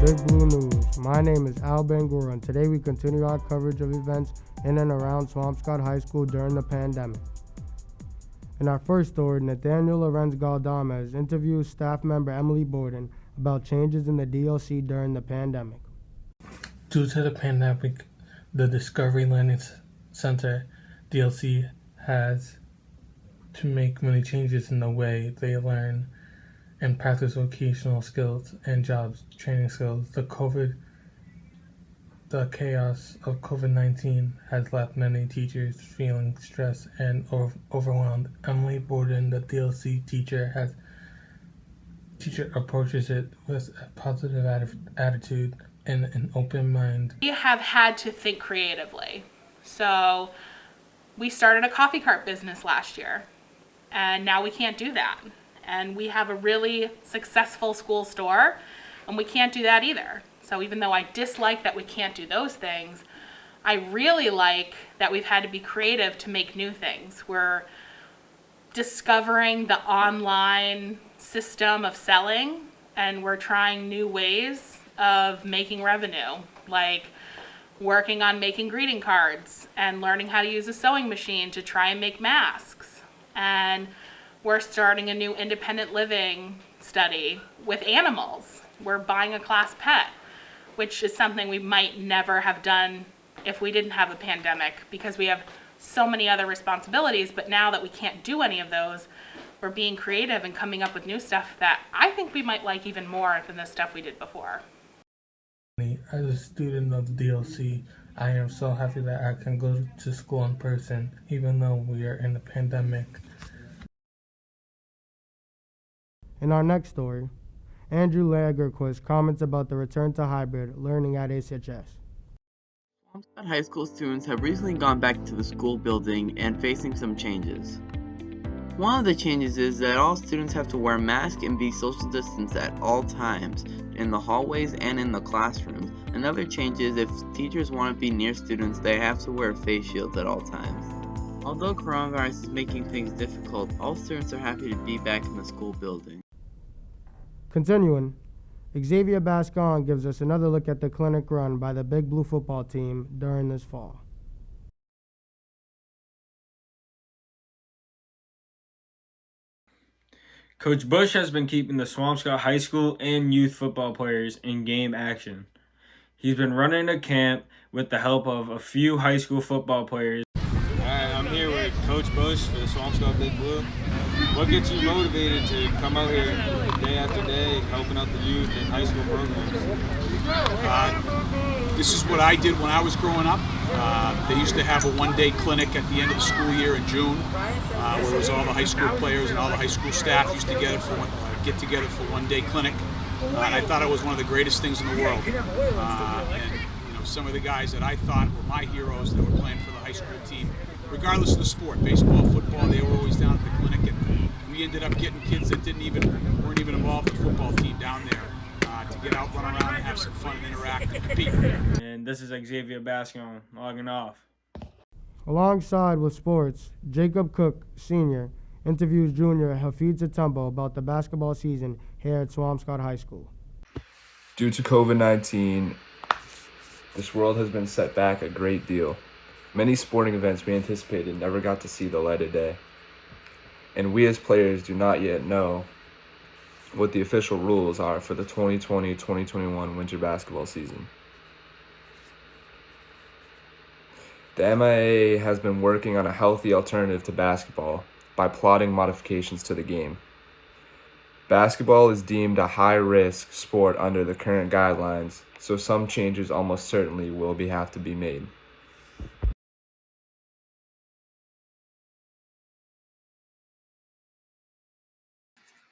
Big Blue News. My name is Al Bangura, and today we continue our coverage of events in and around Swampscott High School during the pandemic. In our first story, Nathaniel Lorenz Galdamez interviews staff member Emily Borden about changes in the DLC during the pandemic. Due to the pandemic, the Discovery Learning Center DLC has to make many changes in the way they learn and practice vocational skills and jobs training skills. The chaos of COVID-19 has left many teachers feeling stressed and overwhelmed. Emily Borden, the DLC teacher, approaches it with a positive attitude and an open mind. We have had to think creatively. So we started a coffee cart business last year, and now we can't do that. And we have a really successful school store, and we can't do that either. So even though I dislike that we can't do those things, I really like that we've had to be creative to make new things. We're discovering the online system of selling, and we're trying new ways of making revenue, like working on making greeting cards and learning how to use a sewing machine to try and make masks. And we're starting a new independent living study with animals. We're buying a class pet, which is something we might never have done if we didn't have a pandemic, because we have so many other responsibilities. But now that we can't do any of those, we're being creative and coming up with new stuff that I think we might like even more than the stuff we did before. As a student of the DLC, I am so happy that I can go to school in person, even though we are in a pandemic. In our next story, Andrew Lagerquist comments about the return to hybrid learning at HHS. Swampscott High School students have recently gone back to the school building and facing some changes. One of the changes is that all students have to wear masks and be social distanced at all times, in the hallways and in the classrooms. Another change is if teachers want to be near students, they have to wear face shields at all times. Although coronavirus is making things difficult, all students are happy to be back in the school building. Continuing, Xaviah Bascon gives us another look at the clinic run by the Big Blue football team during this fall. Coach Bush has been keeping the Swampscott High School and youth football players in game action. He's been running a camp with the help of a few high school football players. I'm here with Coach Bush for the Swampscott Big Blue. What gets you motivated to come out here day after day, helping out the youth and high school programs? This is what I did when I was growing up. They used to have a one-day clinic at the end of the school year in June, where it was all the high school players and all the high school staff used to get together for one-day clinic. And I thought it was one of the greatest things in the world. And some of the guys that I thought were my heroes that were playing for the high school team, regardless of the sport, baseball, football, they were always down at the clinic, and we ended up getting kids that weren't even involved in the football team down there to get out, run around, and have some fun and interact and compete. And this is Xaviah Bascon logging off. Alongside with sports, Jacob Cook, Sr., interviews junior Hafid Satumbo about the basketball season here at Swampscott High School. Due to COVID-19, this world has been set back a great deal. Many sporting events we anticipated never got to see the light of day. And we as players do not yet know what the official rules are for the 2020-2021 winter basketball season. The MIAA has been working on a healthy alternative to basketball by plotting modifications to the game. Basketball is deemed a high-risk sport under the current guidelines, so some changes almost certainly will have to be made.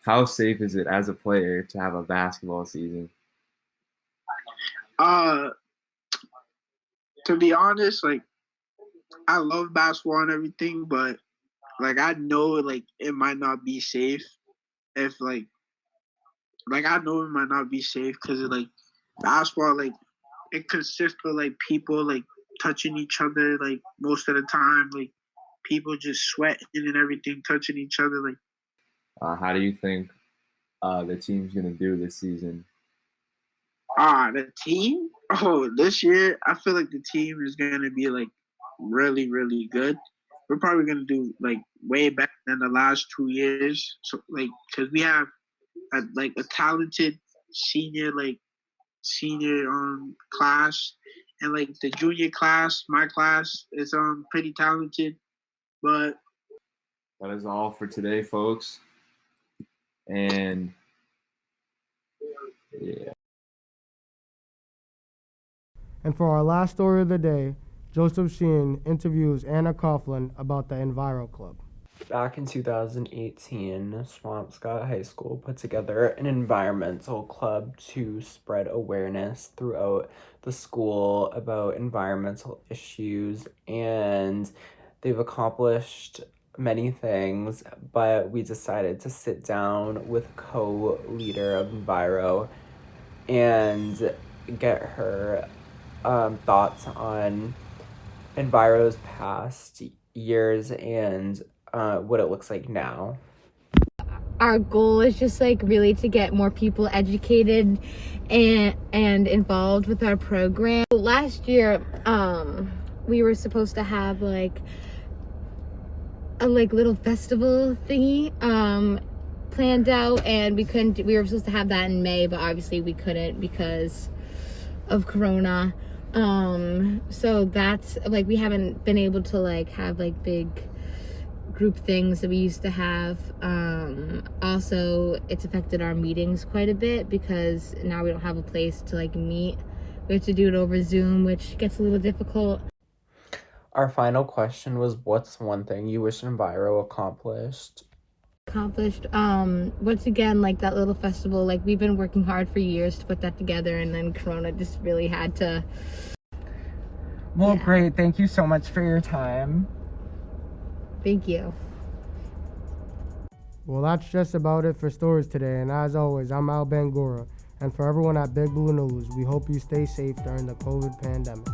How safe is it as a player to have a basketball season? To be honest, I love basketball and everything, but I know it might not be safe if I know it might not be safe because basketball it consists of people touching each other most of the time, people just sweating and everything, touching each other. How do you think the team's going to do this season? The team? Oh, this year, I feel like the team is going to be, like, really, really good. We're probably going to do, like, way better than the last 2 years. So, like, because we have, a talented senior class. And, like, the junior class, my class, is pretty talented. But That is all for today, folks. And yeah. And for our last story of the day, Joseph Sheehan interviews Anna Coughlin about the Enviro Club. Back in 2018, Swampscott High School put together an environmental club to spread awareness throughout the school about environmental issues, and they've accomplished many things, but we decided to sit down with co-leader of Enviro and get her thoughts on Enviro's past years and what it looks like now. Our goal is just like really to get more people educated and involved with our program. Last year, we were supposed to have like a little festival thingy planned out, and we couldn't. We were supposed to have that in May, but obviously we couldn't because of Corona. So that's like we haven't been able to like have like big group things that we used to have. Also, it's affected our meetings quite a bit because now we don't have a place to like meet. We have to do it over Zoom, which gets a little difficult. Our final question was, what's one thing you wish Enviro accomplished? Once again, like that little festival, like we've been working hard for years to put that together, and then Corona just really had to. Well, great. Thank you so much for your time. Thank you. Well, that's just about it for stories today. And as always, I'm Al Bangura. And for everyone at Big Blue News, we hope you stay safe during the COVID pandemic.